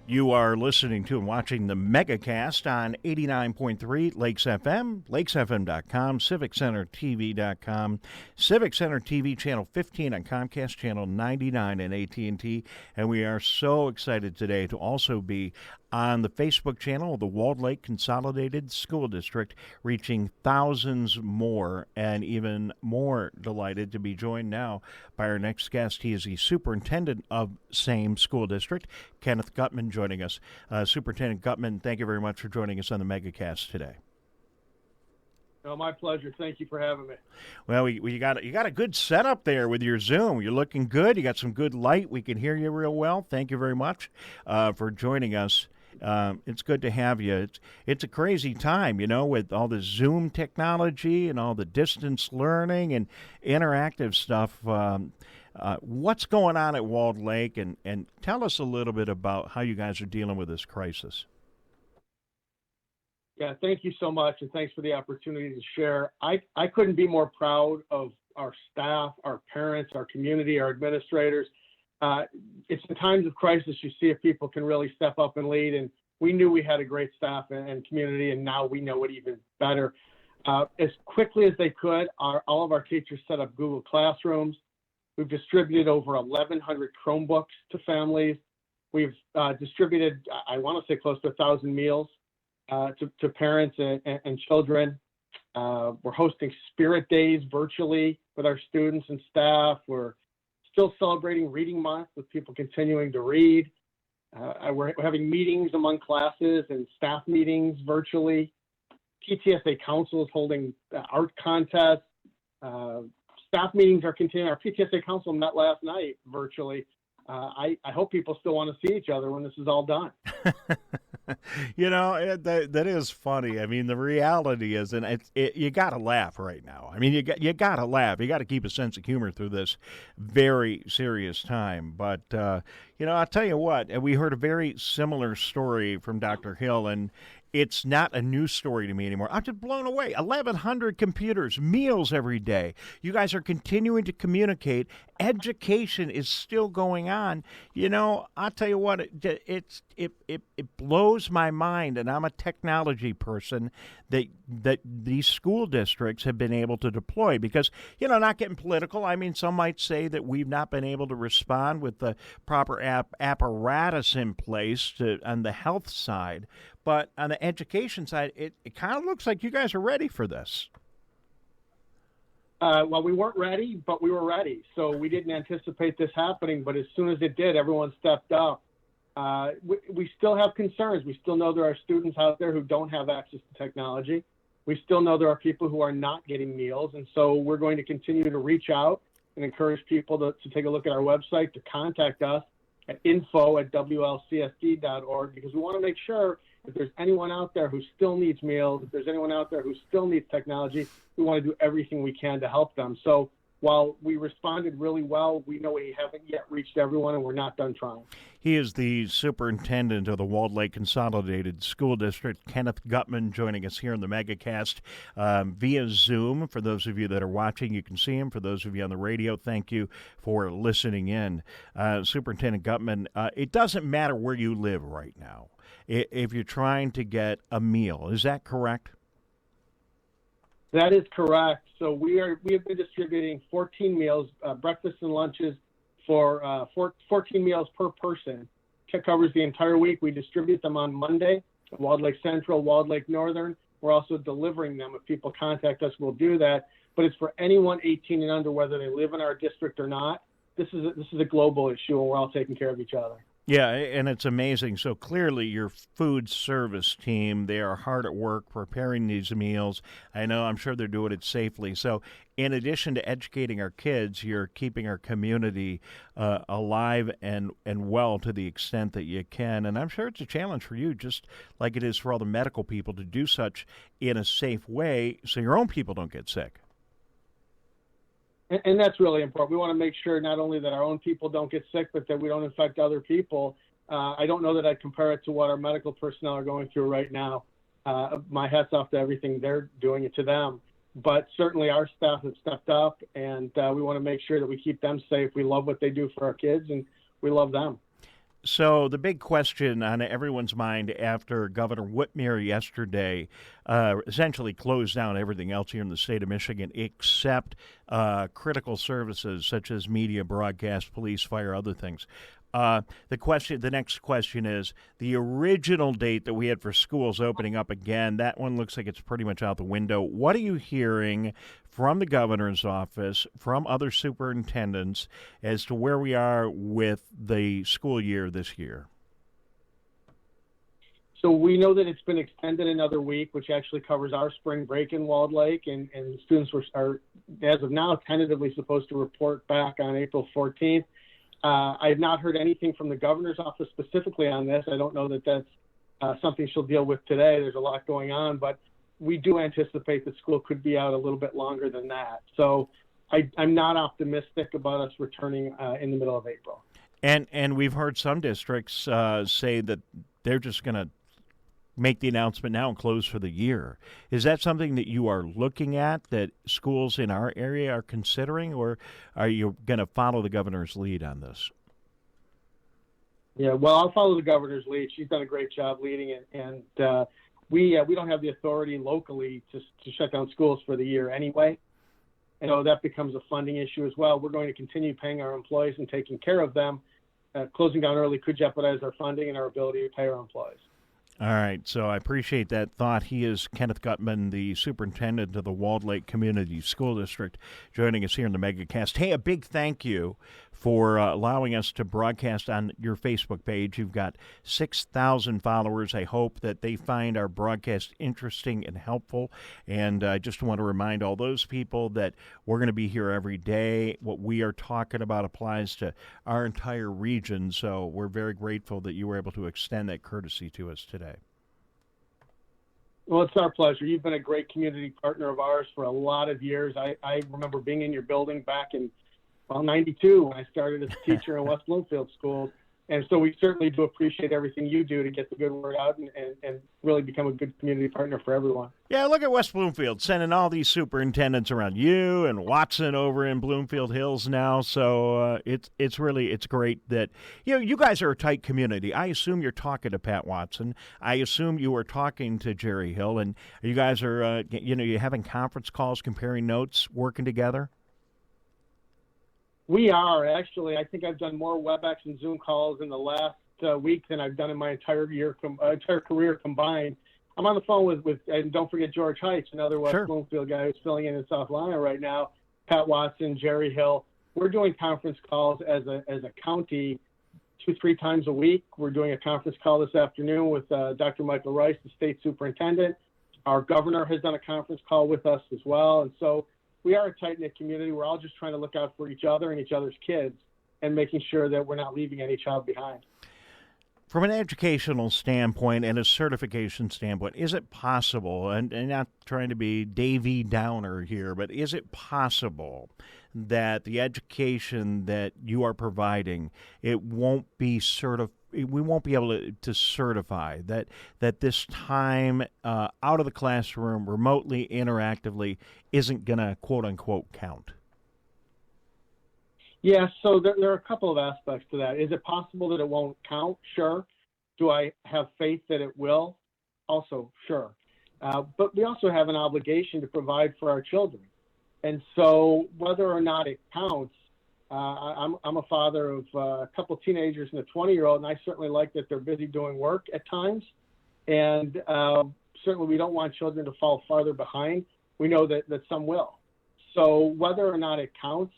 You are listening to and watching the MegaCast on 89.3 Lakes FM, lakesfm.com, civiccentertv.com, Civic Center TV Channel 15 on Comcast Channel 99 and AT&T. And we are so excited today to also be on the Facebook channel of the Walled Lake Consolidated School District, reaching thousands more, and even more delighted to be joined now by our next guest. He is the superintendent of same school district, Kenneth Gutman, joining us. Superintendent Gutman, thank you very much for joining us on the MegaCast today. Oh, my pleasure. Thank you for having me. Well, you got a good setup there with your Zoom. You're looking good. You got some good light. We can hear you real well. Thank you very much for joining us. It's good to have you. It's a crazy time, with all the Zoom technology and all the distance learning and interactive stuff. What's going on at Walled Lake, and tell us a little bit about how you guys are dealing with this crisis. Yeah, thank you so much, and thanks for the opportunity to share. I couldn't be more proud of our staff, our parents, our community, our administrators. It's in times of crisis you see if people can really step up and lead, and we knew we had a great staff and community, and now we know it even better. As quickly as they could, all of our teachers set up Google Classrooms. We've distributed over 1,100 Chromebooks to families. We've distributed, I want to say, close to 1,000 meals to parents and children. We're hosting Spirit Days virtually with our students and staff. We're still celebrating Reading Month with people continuing to read. We're having meetings among classes and staff meetings virtually. PTSA Council is holding art contests. Staff meetings are continuing. Our PTSA Council met last night virtually. I hope people still want to see each other when this is all done. That is funny. I mean, the reality is, and you got to laugh right now. I mean, you got to laugh. You got to keep a sense of humor through this very serious time. But, I'll tell you what, we heard a very similar story from Dr. Hill, and it's not a news story to me anymore. I'm just blown away. 1,100 computers, meals every day. You guys are continuing to communicate. Education is still going on. I'll tell you what, it blows my mind, and I'm a technology person, that these school districts have been able to deploy because, not getting political, I mean, some might say that we've not been able to respond with the proper apparatus in place on the health side. But on the education side, it kind of looks like you guys are ready for this. Well, we weren't ready, but we were ready. So we didn't anticipate this happening. But as soon as it did, everyone stepped up. We still have concerns. We still know there are students out there who don't have access to technology. We still know there are people who are not getting meals. And so we're going to continue to reach out and encourage people to take a look at our website, to contact us at info@wlcsd.org, because we want to make sure if there's anyone out there who still needs meals, if there's anyone out there who still needs technology, we want to do everything we can to help them. So while we responded really well, we know we haven't yet reached everyone, and we're not done trying. He is the superintendent of the Walled Lake Consolidated School District, Kenneth Gutman, joining us here in the MegaCast via Zoom. For those of you that are watching, you can see him. For those of you on the radio, thank you for listening in. Superintendent Gutman, it doesn't matter where you live right now if you're trying to get a meal. Is that correct? That is correct. So we have been distributing 14 meals, breakfasts and lunches for 14 meals per person. It covers the entire week. We distribute them on Monday at Walled Lake Central, Walled Lake Northern. We're also delivering them. If people contact us, we'll do that. But it's for anyone 18 and under, whether they live in our district or not. This is a global issue, and we're all taking care of each other. Yeah, and it's amazing. So clearly your food service team, they are hard at work preparing these meals. I'm sure they're doing it safely. So in addition to educating our kids, you're keeping our community alive and well to the extent that you can. And I'm sure it's a challenge for you, just like it is for all the medical people, to do such in a safe way so your own people don't get sick. And that's really important. We want to make sure not only that our own people don't get sick, but that we don't infect other people. I don't know that I'd compare it to what our medical personnel are going through right now. My hat's off to everything they're doing, it to them. But certainly our staff has stepped up, and we want to make sure that we keep them safe. We love what they do for our kids, and we love them. So the big question on everyone's mind after Governor Whitmer yesterday essentially closed down everything else here in the state of Michigan except critical services such as media, broadcast, police, fire, other things. The next question is the original date that we had for schools opening up again. That one looks like it's pretty much out the window. What are you hearing from the governor's office, from other superintendents, as to where we are with the school year this year? So we know that it's been extended another week, which actually covers our spring break in Walled Lake, and students are, as of now, tentatively supposed to report back on April 14th. I have not heard anything from the governor's office specifically on this. I don't know that that's something she'll deal with today. There's a lot going on, but we do anticipate that school could be out a little bit longer than that. So I'm not optimistic about us returning in the middle of April. And we've heard some districts say that they're just going to make the announcement now and close for the year. Is that something that you are looking at, that schools in our area are considering, or are you going to follow the governor's lead on this? Yeah, well, I'll follow the governor's lead. She's done a great job leading it, and we don't have the authority locally to shut down schools for the year anyway. And so that becomes a funding issue as well. We're going to continue paying our employees and taking care of them. Closing down early could jeopardize our funding and our ability to pay our employees. All right, so I appreciate that thought. He is Kenneth Gutman, the superintendent of the Walled Lake Community School District, joining us here in the MegaCast. Hey, a big thank you for allowing us to broadcast on your Facebook page. You've got 6,000 followers. I hope that they find our broadcast interesting and helpful. And I just want to remind all those people that we're going to be here every day. What we are talking about applies to our entire region, so we're very grateful that you were able to extend that courtesy to us today. Well, it's our pleasure. You've been a great community partner of ours for a lot of years. I remember being in your building back in 92 when I started as a teacher in West Bloomfield schools. And so we certainly do appreciate everything you do to get the good word out and really become a good community partner for everyone. Yeah, look at West Bloomfield sending all these superintendents around. You and Watson over in Bloomfield Hills now. So it's great that you guys are a tight community. I assume you're talking to Pat Watson. I assume you are talking to Jerry Hill, and you guys are you're having conference calls, comparing notes, working together. We are, actually. I think I've done more WebEx and Zoom calls in the last week than I've done in my entire career combined. I'm on the phone with and don't forget George Heights, another West Bloomfield guy who's filling in South Lyon right now, Pat Watson, Jerry Hill. We're doing conference calls as a county 2-3 times a week. We're doing a conference call this afternoon with Dr. Michael Rice, the state superintendent. Our governor has done a conference call with us as well. And so we are a tight-knit community. We're all just trying to look out for each other and each other's kids and making sure that we're not leaving any child behind. From an educational standpoint and a certification standpoint, is it possible, and not trying to be Davy Downer here, but is it possible that the education that you are providing, it won't be we won't be able to certify that this time out of the classroom, remotely, interactively, isn't going to quote-unquote count? Yeah, so there are a couple of aspects to that. Is it possible that it won't count? Sure. Do I have faith that it will? Also, sure. But we also have an obligation to provide for our children. And so whether or not it counts, I'm a father of a couple of teenagers and a 20-year-old, and I certainly like that they're busy doing work at times. And certainly we don't want children to fall farther behind. We know that some will. So whether or not it counts,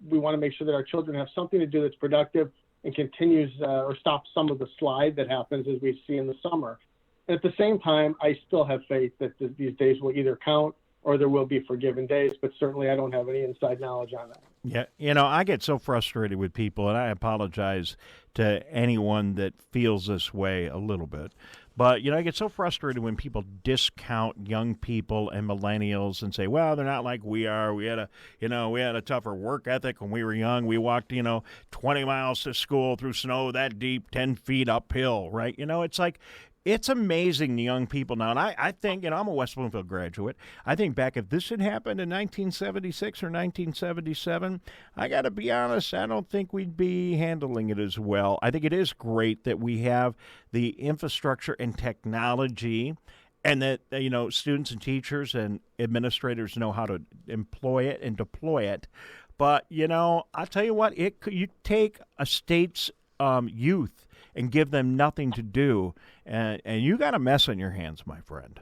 we want to make sure that our children have something to do that's productive and continues or stops some of the slide that happens as we see in the summer. And at the same time, I still have faith that these days will either count or there will be forgiven days, but certainly I don't have any inside knowledge on that. Yeah, I get so frustrated with people, and I apologize to anyone that feels this way a little bit. But, I get so frustrated when people discount young people and millennials and say, well, they're not like we are. We had a tougher work ethic when we were young. We walked, 20 miles to school through snow that deep, 10 feet uphill, right? It's like, it's amazing the young people now. And I think, I'm a West Bloomfield graduate. I think back if this had happened in 1976 or 1977, I got to be honest, I don't think we'd be handling it as well. I think it is great that we have the infrastructure and technology and that, students and teachers and administrators know how to employ it and deploy it. But, I'll tell you what, you take a state's youth and give them nothing to do, and you got a mess on your hands, my friend.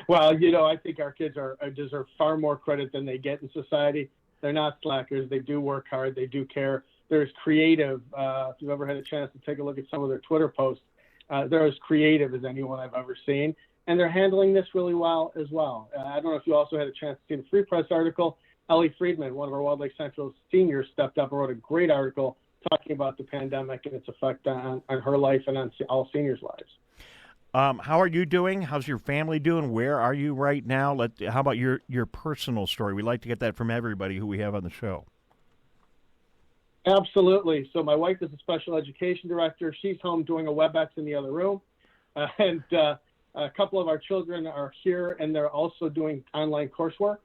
Well, I think our kids deserve far more credit than they get in society. They're not slackers. They do work hard. They do care. They're as creative. If you've ever had a chance to take a look at some of their Twitter posts, they're as creative as anyone I've ever seen, and they're handling this really well as well. I don't know if you also had a chance to see the Free Press article. Ellie Friedman, one of our Walled Lake Central seniors, stepped up and wrote a great article talking about the pandemic and its effect on her life and on all seniors' lives. How are you doing? How's your family doing? Where are you right now? How about your personal story? We like to get that from everybody who we have on the show. Absolutely. So my wife is a special education director. She's home doing a WebEx in the other room. And a couple of our children are here, and they're also doing online coursework.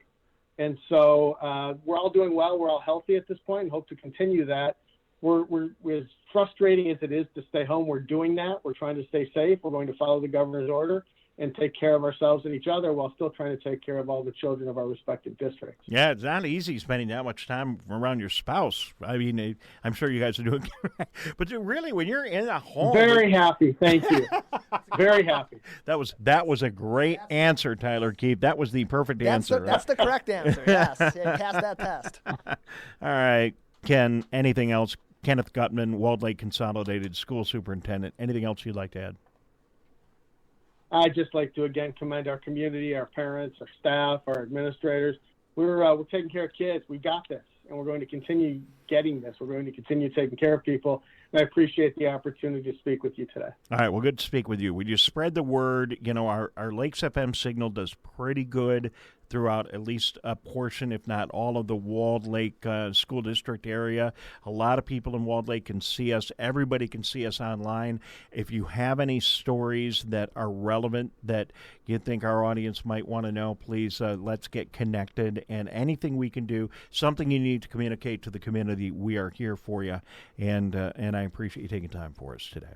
And so we're all doing well. We're all healthy at this point and hope to continue that. We're as frustrating as it is to stay home. We're doing that. We're trying to stay safe. We're going to follow the governor's order and take care of ourselves and each other while still trying to take care of all the children of our respective districts. Yeah, it's not easy spending that much time around your spouse. I mean, I'm sure you guys are doing it. But really, when you're in a home... Very happy. Thank you. Very happy. That was a great answer, Tyler Keefe. That was the perfect answer. That's the correct answer, yes. Yeah, pass that test. All right. Ken, anything else? Kenneth Gutman, Walled Lake Consolidated School Superintendent. Anything else you'd like to add? I'd just like to, again, commend our community, our parents, our staff, our administrators. We're taking care of kids. We got this, and we're going to continue getting this. We're going to continue taking care of people, and I appreciate the opportunity to speak with you today. All right, well, good to speak with you. Would you spread the word? Our Lakes FM signal does pretty good throughout at least a portion, if not all, of the Walled Lake School District area. A lot of people in Walled Lake can see us. Everybody can see us online. If you have any stories that are relevant that you think our audience might want to know, please let's get connected. And anything we can do, something you need to communicate to the community, we are here for you. And I appreciate you taking time for us today.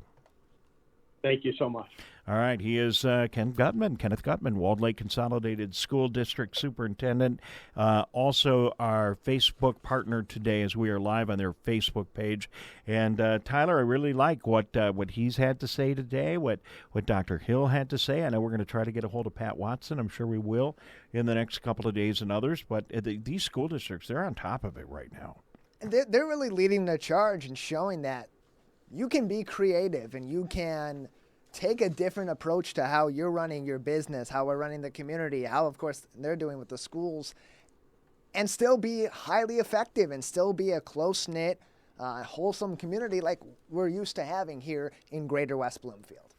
Thank you so much. All right, he is Kenneth Gutman, Walled Lake Consolidated School District Superintendent. Also our Facebook partner today as we are live on their Facebook page. And Tyler, I really like what he's had to say today, what Dr. Hill had to say. I know we're going to try to get a hold of Pat Watson. I'm sure we will in the next couple of days and others. But these school districts, they're on top of it right now. And they're really leading the charge and showing that you can be creative and you can take a different approach to how you're running your business, how we're running the community, how, of course, they're doing with the schools, and still be highly effective and still be a close-knit, wholesome community like we're used to having here in Greater West Bloomfield.